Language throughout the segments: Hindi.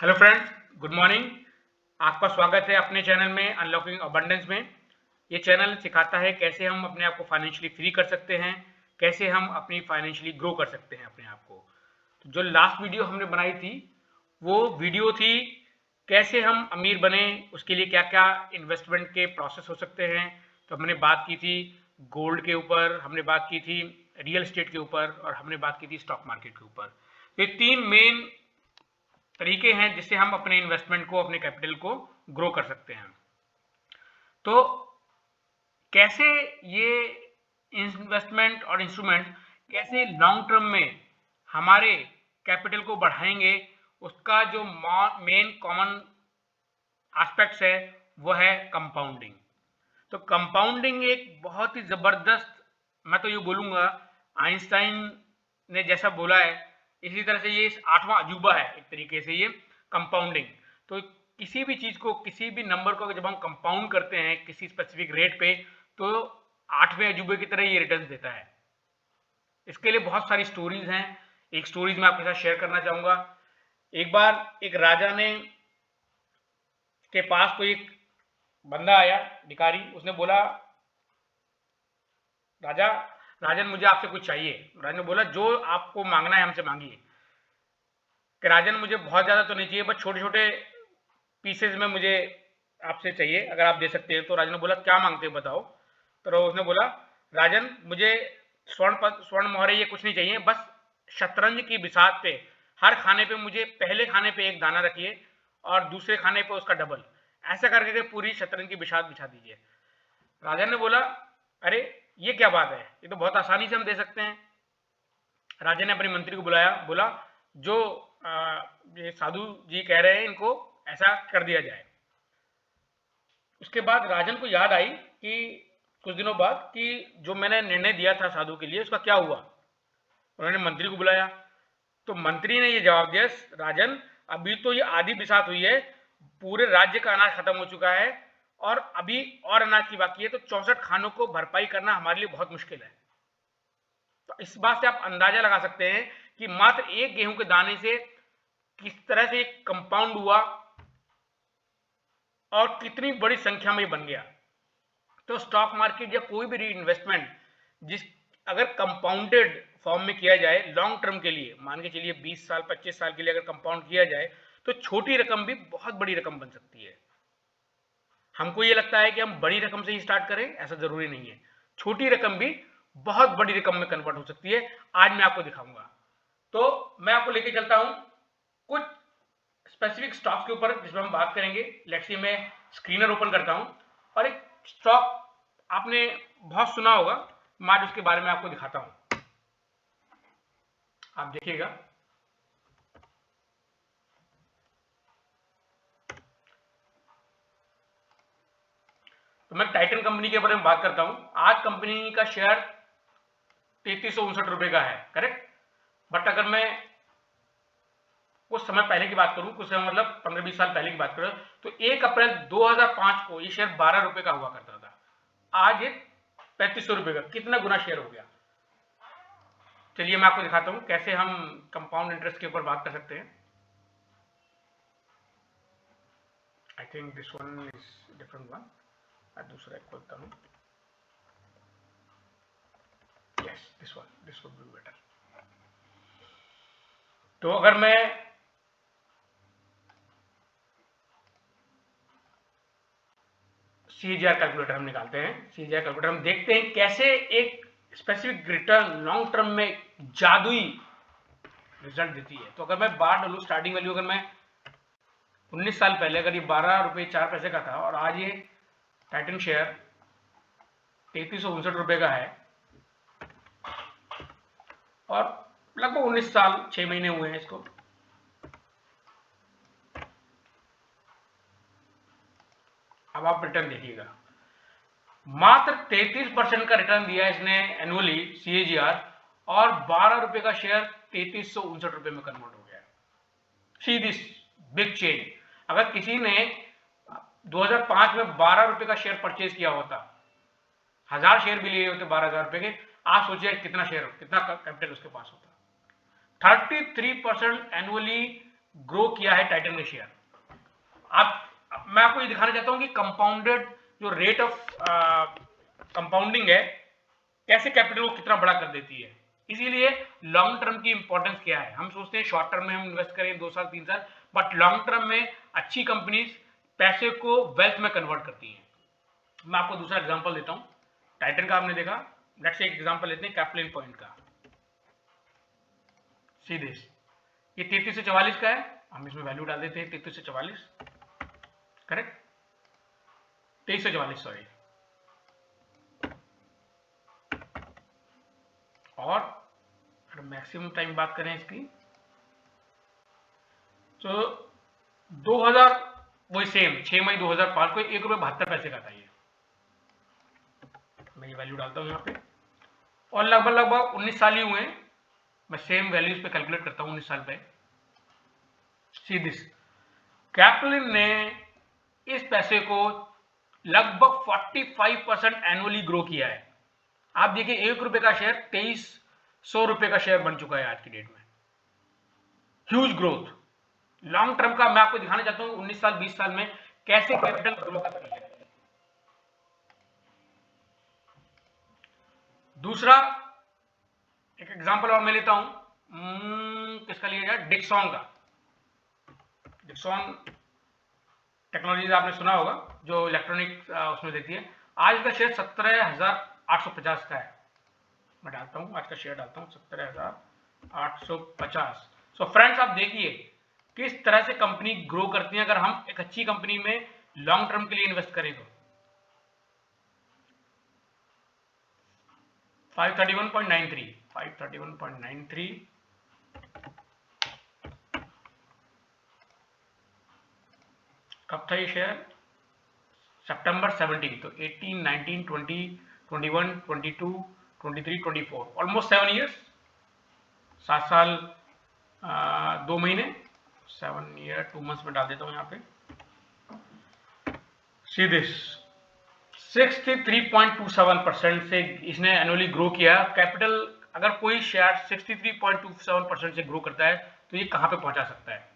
Hello friends, good morning. आपका स्वागत है अपने चैनल में अनलॉकिंग अबंडेंस में। ये चैनल सिखाता है कैसे हम अपने आप को फाइनेंशियली फ्री कर सकते हैं, कैसे हम अपनी फाइनेंशियली ग्रो कर सकते हैं अपने आप को। तो जो लास्ट वीडियो हमने बनाई थी वो वीडियो थी कैसे हम अमीर बने, उसके लिए क्या क्या इन्वेस्टमेंट के प्रोसेस हो सकते हैं। तो हमने बात की थी गोल्ड के ऊपर, हमने बात की थी रियल एस्टेट के ऊपर और हमने बात की थी स्टॉक मार्केट के ऊपर। ये तीन मेन तरीके हैं जिससे हम अपने इन्वेस्टमेंट को, अपने कैपिटल को ग्रो कर सकते हैं। तो कैसे ये इन्वेस्टमेंट और इंस्ट्रूमेंट कैसे लॉन्ग टर्म में हमारे कैपिटल को बढ़ाएंगे, उसका जो मेन कॉमन एस्पेक्ट्स है वो है कंपाउंडिंग। तो कंपाउंडिंग एक बहुत ही जबरदस्त, मैं तो ये बोलूंगा आइंस्टाइन ने जैसा बोला है इसी तरह से ये आठवां अजूबा है एक तरीके से ये कंपाउंडिंग। तो किसी भी चीज को, किसी भी नंबर को जब हम कंपाउंड करते हैं किसी स्पेसिफिक रेट पे, तो आठवें अजूबे की तरह ये रिटर्न देता है। इसके लिए बहुत सारी स्टोरीज हैं। एक स्टोरीज मैं आपके साथ शेयर करना चाहूंगा। एक बार एक राजा ने के पास कोई एक बंदा आया, भिखारी। उसने बोला, राजा राजन मुझे आपसे कुछ चाहिए। राजा ने बोला, जो आपको मांगना है हमसे मांगिए। कि राजन मुझे बहुत ज़्यादा तो नहीं चाहिए, बस छोटे छोटे पीसेज में मुझे आपसे चाहिए, अगर आप दे सकते हैं। तो राजन ने बोला, क्या मांगते हो बताओ। तो उसने बोला, राजन मुझे स्वर्ण मोहरे ये कुछ नहीं चाहिए, बस शतरंज की बिसात पे हर खाने पे मुझे पहले खाने पे एक दाना रखिए और दूसरे खाने पे उसका डबल, ऐसा करके पूरी शतरंज की बिसात बिछा दीजिए। राजा ने बोला, अरे ये क्या बात है, ये तो बहुत आसानी से हम दे सकते हैं। राजा ने अपने मंत्री को बुलाया, बोला जो ये साधु जी कह रहे हैं इनको ऐसा कर दिया जाए। उसके बाद राजन को याद आई कि कुछ दिनों बाद कि जो मैंने निर्णय दिया था साधु के लिए उसका क्या हुआ। उन्होंने मंत्री को बुलाया तो मंत्री ने ये जवाब दिया, राजन अभी तो ये आधी बिसात हुई है, पूरे राज्य का अनाज खत्म हो चुका है और अभी और अनाज की बाकी है, तो 64 खानों को भरपाई करना हमारे लिए बहुत मुश्किल है। तो इस बात से आप अंदाजा लगा सकते हैं कि मात्र एक गेहूं के दाने से किस तरह से एक कंपाउंड हुआ और कितनी बड़ी संख्या में बन गया। तो स्टॉक मार्केट या कोई भी इन्वेस्टमेंट जिस अगर कंपाउंडेड फॉर्म में किया जाए लॉन्ग टर्म के लिए, मान के चलिए 20 साल 25 साल के लिए अगर कंपाउंड किया जाए, तो छोटी रकम भी बहुत बड़ी रकम बन सकती है। हमको ये लगता है कि हम बड़ी रकम से ही स्टार्ट करें, ऐसा जरूरी नहीं है। छोटी रकम भी बहुत बड़ी रकम में कन्वर्ट हो सकती है। आज मैं आपको दिखाऊंगा। तो मैं आपको लेके चलता हूं कुछ स्पेसिफिक स्टॉक्स के ऊपर जिसमें हम बात करेंगे। लेट्स सी मैं स्क्रीनर ओपन करता हूं और एक स्टॉक आपने बहुत सुना होगा, मैं आज उसके बारे में आपको दिखाता हूं। आप देखिएगा। तो मैं टाइटन कंपनी के बारे में बात करता हूं। आज कंपनी का शेयर 3359 रुपए का है, करेक्ट। बट अगर मैं कुछ समय पहले की बात करूं, कुछ समय मतलब 15-20 साल पहले की बात करूं, तो 1 अप्रैल 2005 को ये शेयर 12 रुपए का हुआ करता था। आज ये 3500 रुपए का, कितना गुना शेयर हो गया। चलिए मैं आपको दिखाता हूं कैसे हम कंपाउंड इंटरेस्ट के ऊपर बात कर सकते हैं। I think this one is different one. मैं दूसरा एक खोलता हूं। Yes, this one, this would be better. तो अगर मैं सीजीआर कैलकुलेटर हम निकालते हैं, सीजीआर कैलकुलेटर हम देखते हैं कैसे एक स्पेसिफिक रिटर्न लॉन्ग टर्म में जादुई रिजल्ट देती है। तो अगर मैं बात डालू स्टार्टिंग वैल्यू, अगर मैं 19 साल पहले अगर ये 12 रुपये 4 पैसे का था और आज ये टाइटन शेयर 3359 रुपए का है और लगभग 19 साल 6 महीने हुए हैं इसको। अब आप रिटर्न देखिएगा, मात्र 33% का रिटर्न दिया इसने एनुअली सीएजीआर और 12 रुपए का शेयर 3359 रुपए में कन्वर्ट हो गया। See this big change. अगर किसी ने 2005 में 12 रुपए का शेयर परचेज किया होता, 1000 शेयर भी लिए होते 12,000 रुपए के, आप सोचिए कितना शेयर, कितना कैपिटल उसके पास होता। 33% एनुअली ग्रो किया है टाइटन का शेयर। मैं आपको ये दिखाना चाहता हूं कि कंपाउंडेड जो रेट ऑफ कंपाउंडिंग है कैसे कैपिटल को कितना बड़ा कर देती है। इसीलिए लॉन्ग टर्म की इंपॉर्टेंस क्या है। हम सोचते हैं शॉर्ट टर्म में हम इन्वेस्ट करें 2 साल 3 साल, बट लॉन्ग टर्म में अच्छी कंपनीज पैसे को वेल्थ में कन्वर्ट करती हैं। मैं आपको दूसरा एग्जांपल देता हूं। टाइटन का आपने देखा, लेट्स से एक एग्जांपल लेते हैं कैप्लिन पॉइंट का। सी दिस, ये 33 से 44 का है, हम इसमें वैल्यू डाल देते हैं 33 से 44, करेक्ट, 23 से 44 सॉरी। और अगर मैक्सिमम टाइम बात करें इसकी तो 2000 वही सेम 6 मई 2005 को 1 रुपये 72 पैसे का था ये। मैं ये वैल्यू डालता हूं यहाँ पे, और लगभग 19 साल ही हुए। मैं सेम वैल्यूज पे कैलकुलेट करता हूं 19 साल पे। सी दिस, कैप्लिन ने इस पैसे को लगभग 45% एनुअली ग्रो किया है। आप देखिए 1 रुपए का शेयर 2300 रुपए का शेयर बन चुका है आज की डेट में। Huge growth. लॉन्ग टर्म का मैं आपको दिखाना चाहता हूं 19 साल 20 साल में कैसे कैपिटल ग्रो करती है। दूसरा एक एग्जांपल और मैं लेता हूं, किसका लिया जाए, डिक्सॉन का। डिक्सॉन टेक्नोलॉजीज आपने सुना होगा, जो इलेक्ट्रॉनिक उसमें देती है। आज का शेयर 17,850 का है। मैं डालता हूं आज का शेयर डालता हूं 17,850। सो फ्रेंड्स, आप देखिए किस तरह से कंपनी ग्रो करती है अगर हम एक अच्छी कंपनी में लॉन्ग टर्म के लिए इन्वेस्ट करें तो। 531.93 कब था ये शेयर? सितंबर 17, तो 18, 19, 20, 21, 22, 23, 24, ऑलमोस्ट 7 ईयर्स, 7 साल 2 महीने, 7 ईयर 2 मंथ्स में डाल देता हूं यहाँ पे। सी दिस, 63.27% से इसने एनुअली ग्रो किया। कैपिटल अगर कोई शेयर 63.27% से ग्रो करता है तो ये कहां पे पहुंचा सकता है।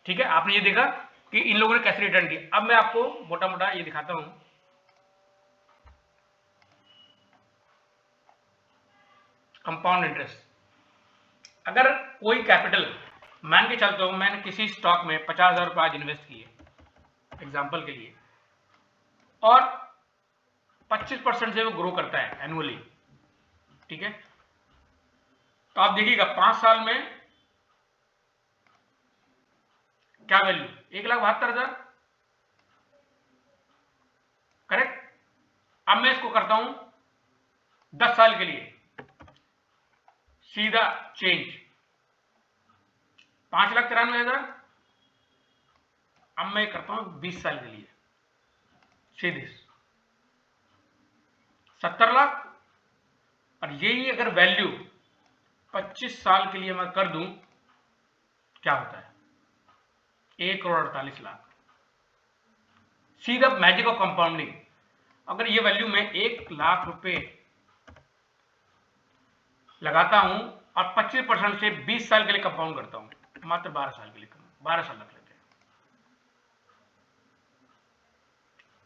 ठीक है, आपने ये देखा कि इन लोगों ने कैसे रिटर्न दिया। अब मैं आपको मोटा मोटा ये दिखाता हूं। कंपाउंड इंटरेस्ट, अगर कोई कैपिटल मान के चलता हूं मैंने किसी स्टॉक में 50,000 रुपए आज इन्वेस्ट किए एग्जांपल के लिए, और 25% से वो ग्रो करता है एनुअली, ठीक है, तो आप देखिएगा 5 साल में क्या वैल्यू, 1,72,000, करेक्ट। अब मैं इसको करता हूं 10 साल के लिए, सीधा चेंज 5,93,000। अब मैं करता हूं 20 साल के लिए, सीधे 70 लाख। और यही अगर वैल्यू 25 साल के लिए मैं कर दूं, क्या होता है? 1,48,00,000। सीधा मैजिक ऑफ कंपाउंडिंग। अगर ये वैल्यू मैं 1,00,000 रुपए लगाता हूं और 25% से 20 साल के लिए कंपाउंड करता हूं, मात्र 12 साल के लिए, 12 साल रख लेते हैं,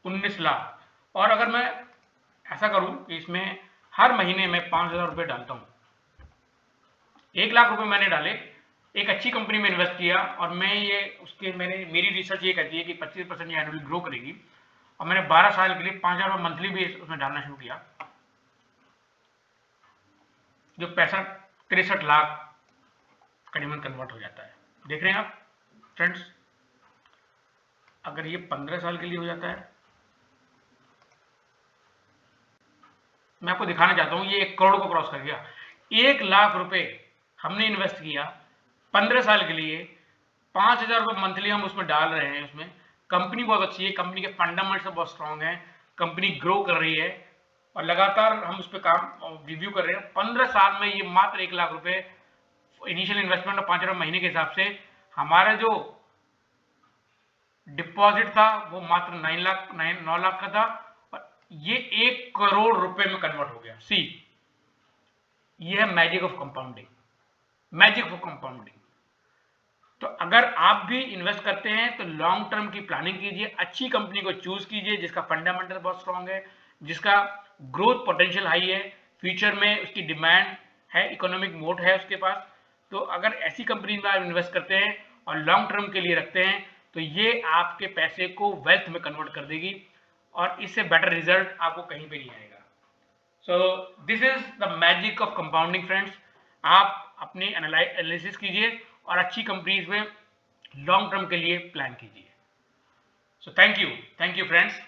19 लाख। और अगर मैं ऐसा करूं कि इसमें हर महीने में 5,000 रुपए डालता हूं, 1,00,000 रुपए मैंने डाले, एक अच्छी कंपनी में इन्वेस्ट किया, और मैं ये उसके मेरी रिसर्च ये कहती है कि 25% ये एनुअली ग्रो करेगी, और मैंने 12 साल के लिए 5,000 रुपए मंथली भी उसमें डालना शुरू किया, जो पैसा 63 लाख करीबन कन्वर्ट हो जाता है। देख रहे हैं आप फ्रेंड्स, अगर ये 15 साल के लिए हो जाता है, मैं आपको दिखाना चाहता हूं, ये 1 करोड़ को क्रॉस कर गया। 1,00,000 रुपए हमने इन्वेस्ट किया 15 साल के लिए, 5,000 रुपए मंथली हम उसमें डाल रहे हैं। उसमें कंपनी बहुत अच्छी है, कंपनी के फंडामेंटल्स बहुत स्ट्रांग है, कंपनी ग्रो कर रही है, और लगातार हम उस पर काम रिव्यू कर रहे हैं। 15 साल में ये मात्र 1,00,000 रुपए इनिशियल इन्वेस्टमेंट और 5,000 महीने के हिसाब से हमारा जो डिपॉजिट था वो मात्र 9 लाख का था, और ये 1 करोड़ रुपए में कन्वर्ट हो गया। सी, ये है magic of compounding, magic of compounding. तो अगर आप भी इन्वेस्ट करते हैं तो लॉन्ग टर्म की प्लानिंग कीजिए, अच्छी कंपनी को चूज कीजिए जिसका फंडामेंटल बहुत स्ट्रांग है, जिसका ग्रोथ पोटेंशियल हाई है, फ्यूचर में उसकी डिमांड है, इकोनॉमिक मोड है उसके पास। तो अगर ऐसी कंपनी में आप इन्वेस्ट करते हैं और लॉन्ग टर्म के लिए रखते हैं तो ये आपके पैसे को वेल्थ में कन्वर्ट कर देगी और इससे बेटर रिजल्ट आपको कहीं पे नहीं आएगा। So this is the magic of compounding friends. आप अपनी एनालिसिस कीजिए और अच्छी कंपनीज में लॉन्ग टर्म के लिए प्लान कीजिए। So thank you friends.